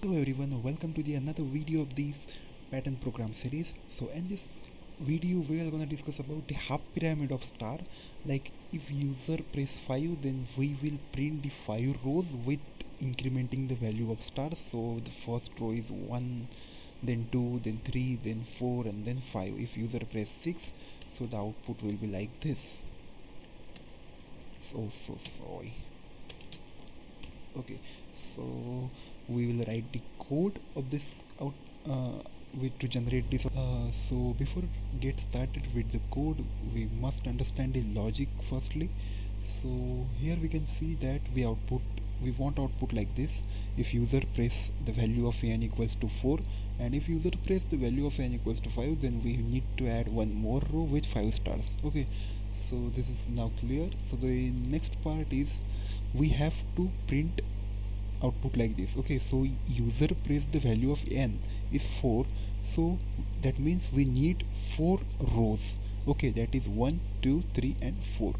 Hello everyone, welcome to the another video of this pattern program series. So in this video we are gonna discuss about the half pyramid of star. Like if user press 5, then we will print the 5 rows with incrementing the value of stars. So the first row is 1, then 2, then 3, then 4, and then 5. If user press 6, so the output will be like this. So sorry. Okay, so we will write the code of this out with to generate this. So before get started with the code, we must understand the logic firstly. So here we can see that we want output like this. If user press the value of n equals to 4, and if user press the value of n equals to 5, then we need to add one more row with 5 stars. Okay, so this is now clear. So the next part is we have to print output like this. Okay, so user press the value of n is 4, so that means we need 4 rows. Okay, that is 1 2 3 and 4.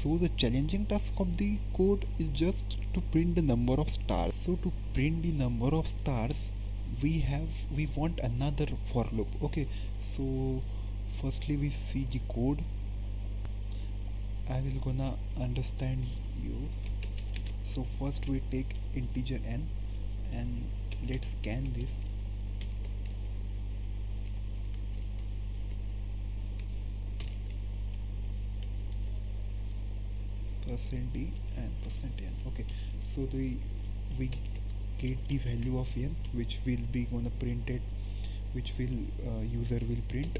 So the challenging task of the code is just to print the number of stars. So to print the number of stars, we want another for loop. Okay, so firstly we see the code. I will gonna understand you. So first we take integer n and let's scan this. %d and %n. Okay, so we get the value of n, which will be gonna print it, which will user will print,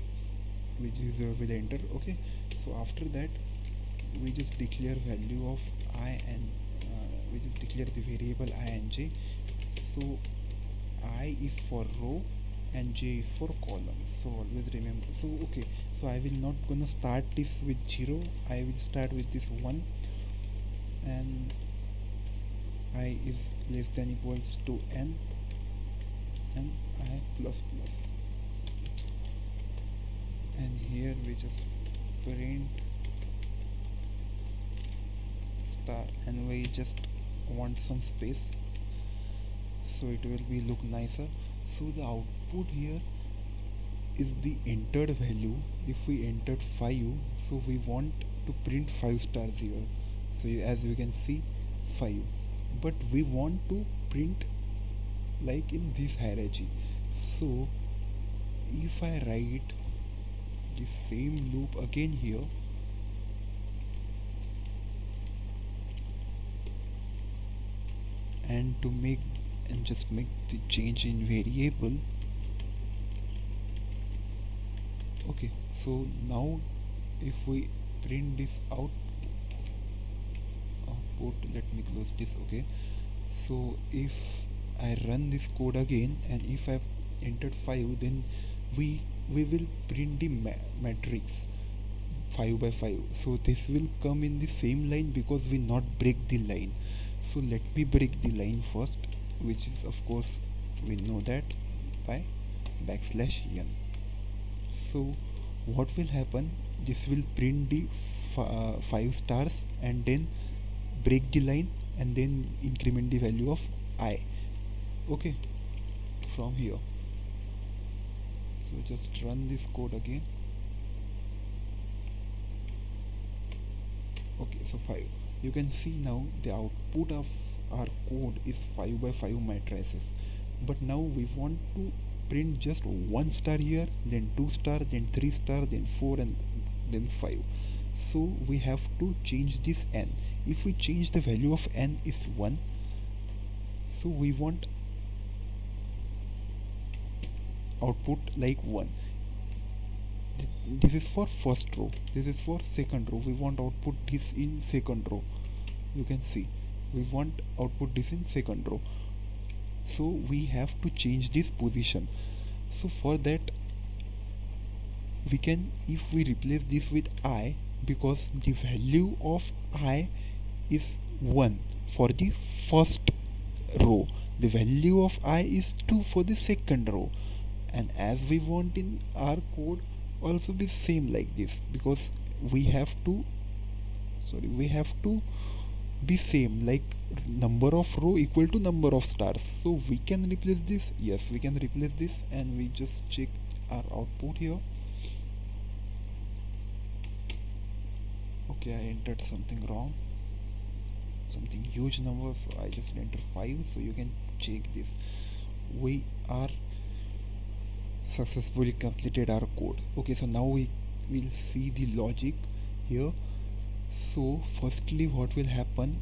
which user will enter. Okay, so after that we just declare value of I and we just declare the variable I and j. So I is for row and j is for column, so always remember. So okay, so I will not gonna start this with 0, I will start with this 1, and I is less than equals to n and I plus plus, and here we just print star, and we just want some space so it will be look nicer. So the output here is the entered value. If we entered 5, so we want to print 5 stars here. So as you can see 5, but we want to print like in this hierarchy. So if I write the same loop again here, and to make and just make the change in variable. Okay, so now if we print this output, let me close this. Okay, so if I run this code again and if I entered 5, then we will print the matrix 5 by 5. So this will come in the same line because we not break the line. So let me break the line first, which is of course we know that by \n. So what will happen, this will print the 5 stars and then break the line and then increment the value of I. Okay, from here. So just run this code again. Okay, so 5. You can see now the output of our code is 5 by 5 matrices, but now we want to print just 1 star here, then 2 star, then 3 star, then 4, and then 5. So we have to change this n. If we change the value of n is 1, so we want output like 1. This is for first row, this is for second row. We want output this in second row. You can see we want output this in second row, so we have to change this position. So for that we can, if we replace this with I, because the value of I is 1 for the first row, the value of I is 2 for the second row, and as we want in our code also be same like this, because we have to be same, like number of row equal to number of stars. So we can replace this. Yes, we can replace this, and we just check our output here. Okay, I entered something wrong, something huge number, so I just enter 5. So you can check this. We are successfully completed our code. Okay, so now we will see the logic here. So firstly, what will happen,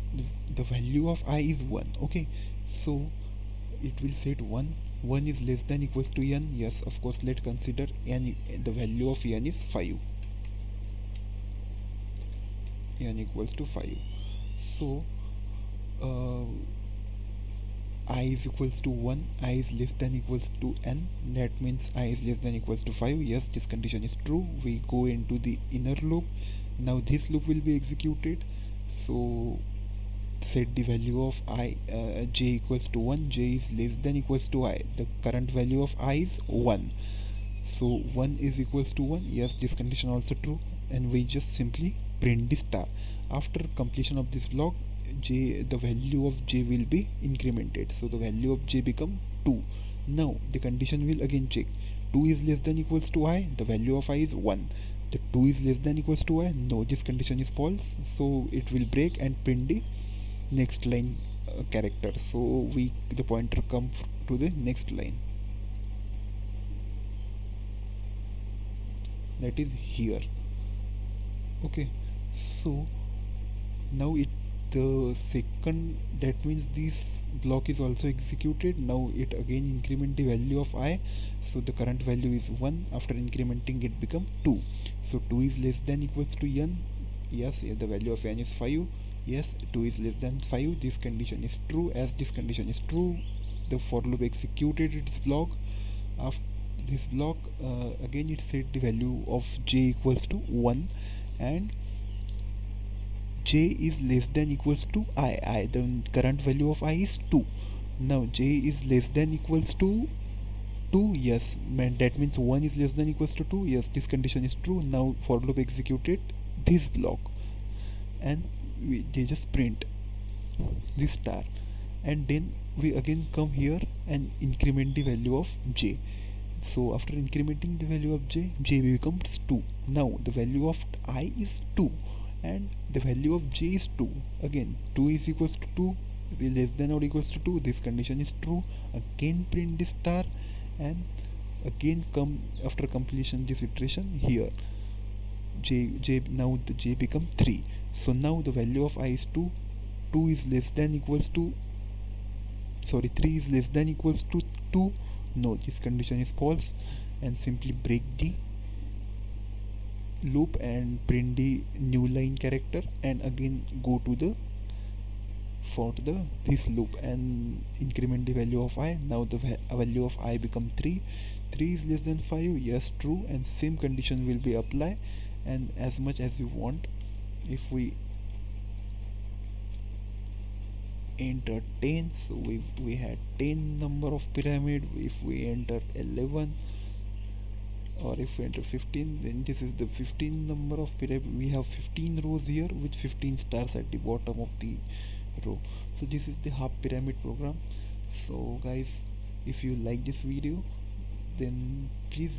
the value of I is 1. Okay, so it will set 1. 1 is less than equals to n. Yes, of course, let's consider n, the value of n is 5. N equals to 5. So uh, I is equals to 1, I is less than equals to n, that means I is less than equals to 5. Yes, this condition is true. We go into the inner loop. Now this loop will be executed. So set the value of I, j equals to 1, j is less than equals to I. The current value of I is 1. So 1 is equals to 1. Yes, this condition also true, and we just simply print the star. After completion of this block, j, the value of j will be incremented, so the value of j become 2. Now the condition will again check. 2 is less than equals to I, the value of I is 1. The 2 is less than equals to I, no, this condition is false, so it will break and print the next line character. So we, the pointer comes to the next line, that is here. Okay, so now it, the second, that means this block is also executed. Now it again increment the value of I, so the current value is 1. After incrementing it become 2. So 2 is less than equals to n. Yes, the value of n is 5. Yes, 2 is less than 5. This condition is true. As this condition is true, the for loop executed its block. After this block, again it set the value of j equals to 1, and j is less than equals to I, the current value of I is 2. Now j is less than equals to 2. Yes, that means 1 is less than equals to 2. Yes, this condition is true. Now for loop executed this block, and they just print this star, and then we again come here and increment the value of j. So after incrementing the value of j, j becomes 2. Now the value of I is 2, and the value of j is 2. Again 2 is equals to 2, less than or equals to 2. This condition is true. Again print this star, and again come after completion this iteration here. J, now the j become 3. So now the value of I is 2. 2 is less than equals to, sorry, 3 is less than equals to 2. No, this condition is false, and simply break the loop and print the new line character, and again go to the, for the this loop, and increment the value of I. Now the value of I become 3. 3 is less than 5. Yes, true, and same condition will be applied, and as much as you want. If we enter 10, so we had 10 number of pyramid. If we enter 11, or if we enter 15, then this is the 15 number of pyramid. We have 15 rows here with 15 stars at the bottom of the row. So this is the half pyramid program. So guys, if you like this video, then please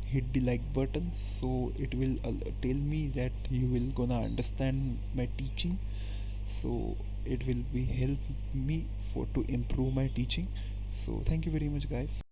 hit the like button, so it will tell me that you will gonna understand my teaching. So it will be help me for to improve my teaching. So thank you very much guys.